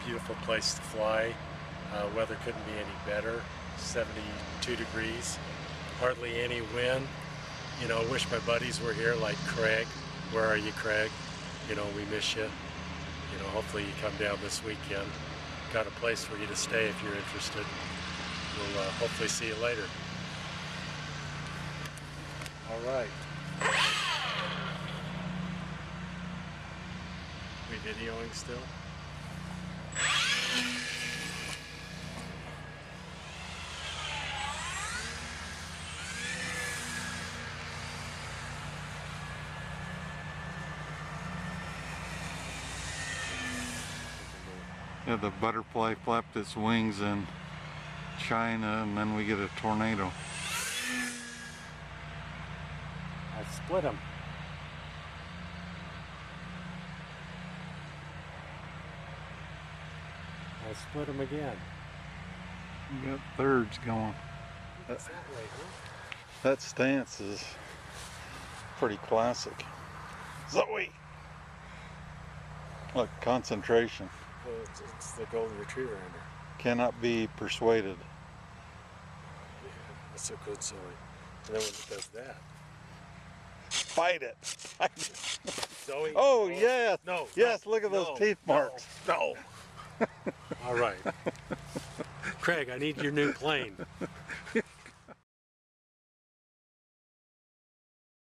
beautiful place to fly. Weather couldn't be any better. 72 degrees, hardly any wind. You know, wish my buddies were here, like Craig. Where are you, Craig? You know, we miss you. You know, hopefully you come down this weekend. Got a place for you to stay if you're interested. We'll hopefully see you later. All right. We videoing still? Yeah, the butterfly flapped its wings in China, and then we get a tornado. I split them. I split them again. You got thirds going. That's that way, huh? That stance is pretty classic. Zoe! Look, concentration. Well, it's the golden retriever in there. Cannot be persuaded. Yeah, that's so good, Zoe. And then when it does that. Fight it! Zoe? Oh, yes! No. Yes, look at those teeth marks. No. All right. Craig, I need your new plane.